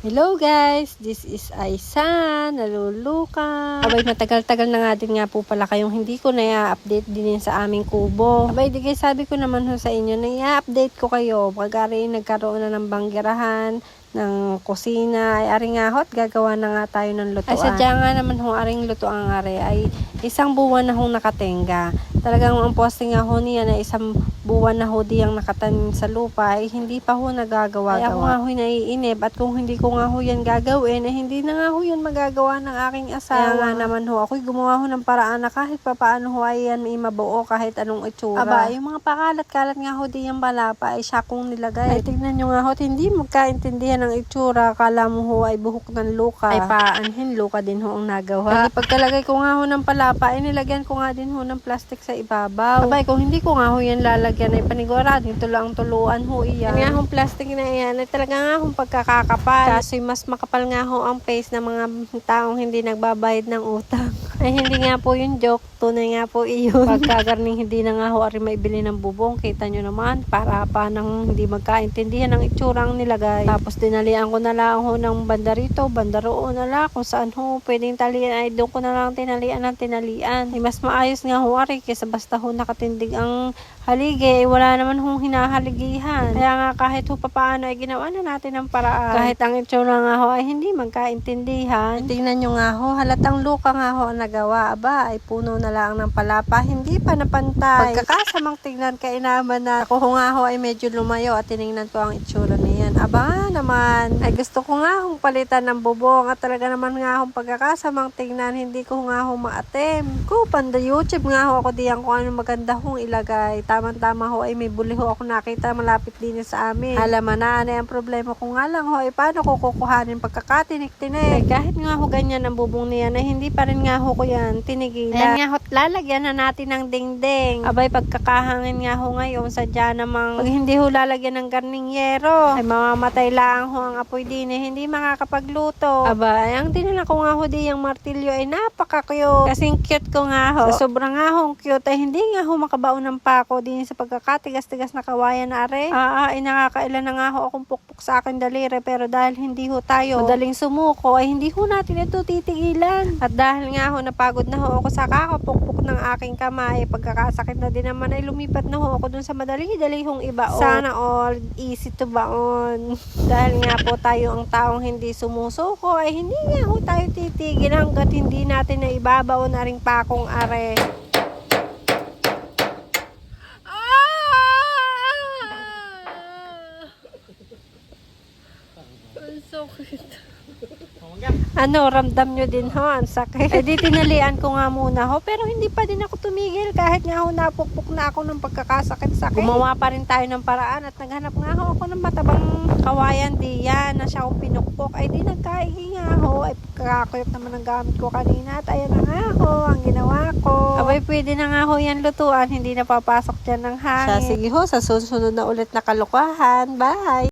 Hello guys, this is Aisa, naluluka. Abay, matagal-tagal na nga din nga po pala kayong hindi ko na i-update din sa aming kubo. Abay, di guys, sabi ko naman sa inyo na i-update ko kayo. Pagkari nagkaroon na ng banggirahan, ng kusina, ay aring nga hot, gagawa na nga tayo ng lutuan. Ay sadya nga naman aring lutuan nga ay isang buwan na hong nakatenga. Talagang ang posting nga ho niya na isang buwan na ho diyang nakatanim sa lupa ay hindi pa ho nagagawa. Kaya ako nga ho naiinip at kung hindi ko nga ho yan gagawin ay hindi na nga ho yan magagawa ng aking asawa. Kaya nga naman ho ako'y gumawa ho ng paraan na kahit papaano ho ay yan may mabuo kahit anong itsura. Aba, yung mga pakalat-kalat nga ho diyang balapa ay siya kong nilagay. Ay tignan nyo nga ho, hindi magkaintindihan ng itsura. Kala mo ho ay buhok ng luka. Ay paanhin, luka din ho ang nagawa. Ay pagkalagay ko nga ho ng palapa ay nilagyan ko nga din ho ng plastic sa ibabaw. Abay, kung hindi ko nga ho yan lalagyan ay paniguradin tulang-tuluan ho iyan. Yan nga hong plastic na yan ay talaga nga hong pagkakakapal. Kaso'y mas makapal nga ho ang face ng mga taong hindi nagbabayad ng utang. Ay hindi nga po yung joke, tunay nga po iyon. Pagkagarning hindi na nga ho ari maibili ng bubong, kita nyo naman, para pa nang hindi magkaintindihan ng itsurang nilagay. Tapos dinalian ko na lang ho ng banda rito, banda roon na lang, kung saan ho pwedeng talian ay doon ko na lang tinalian ng tinalian. Ay mas maayos nga ho ari kaysa basta ho nakatindig ang haligi, wala naman hong hinahaligihan. Kaya nga kahit ho papaano ay ginawa na natin ng paraan. Kahit ang itsura nga ho ay hindi magkaintindihan. Tingnan nyo nga ho, halatang luka nga ho ang nagawa. Aba, ay puno na lang ng palapa, hindi pa napantay. Pagkakasamang tingnan kainaman na ako ho nga ho ay medyo lumayo at tinignan ko ang itsura niyan. Aba naman, ay gusto ko nga hong palitan ng bubong at talaga naman nga hong pagkakasamang tingnan, hindi ko nga hong maatim. Ko, panda YouTube nga ho ako diyan kung ano maganda hong ilagay. Tama-tama ho ay may buli ho ako nakita malapit din sa amin. Alam na ang problema ko nga lang ho ay paano ko kukuhanin pagkakatinik-tinik. Kahit nga ho ganyan ang bubong niya na hindi pa rin nga ho ko yan tinigilan. Ayan nga ho, lalagyan na natin ng dingding. Abay pagkakahangin nga ho ngayon sadya namang pag hindi ho lalagyan ng garninyero ay mamamatay lang ho ang apoy din eh, hindi makakapagluto. Abay ang dinala ko nga ho di yung martilyo ay napaka-cute. Kasing cute ko nga ho. Sa sobrang nga ho cute ay hindi nga ho makabaon ng pako din sa pagkakatigas-tigas na kawayan na are. Ay nakakailan na nga ho akong pukpuk sa akin daliri pero dahil hindi ho tayo madaling sumuko ay hindi ho natin ito titigilan. At dahil nga ho napagod na ho ako sa kakapukpuk ng aking kamay, pagkakasakit na din naman ay lumipat na ho ako dun sa madali-dali hong ibaon. Sana all easy to baon. Dahil nga po tayo ang taong hindi sumusuko ay hindi nga ho tayo titigil hanggat hindi natin na ibabaon na ring pakong are. Ano, ramdam nyo din ho, ang sakit. Eh di tinalian ko nga muna ho, pero hindi pa din ako tumigil kahit nga ho napukpuk na ako ng pagkakasakit-sakit. Gumawa pa rin tayo ng paraan at naghanap nga ho ako ng matabang kawayan diyan na siya akong pinukpok. Ay di nagkaigi nga ho, ay pagkakakuyot naman ang gamit ko kanina at ayan na nga ho, ang ginawa ko. Abay pwede na nga ho yan lutuan, hindi na papasok dyan ng hangin. Sige ho, sa susunod na ulit na kalukuhan. Bye!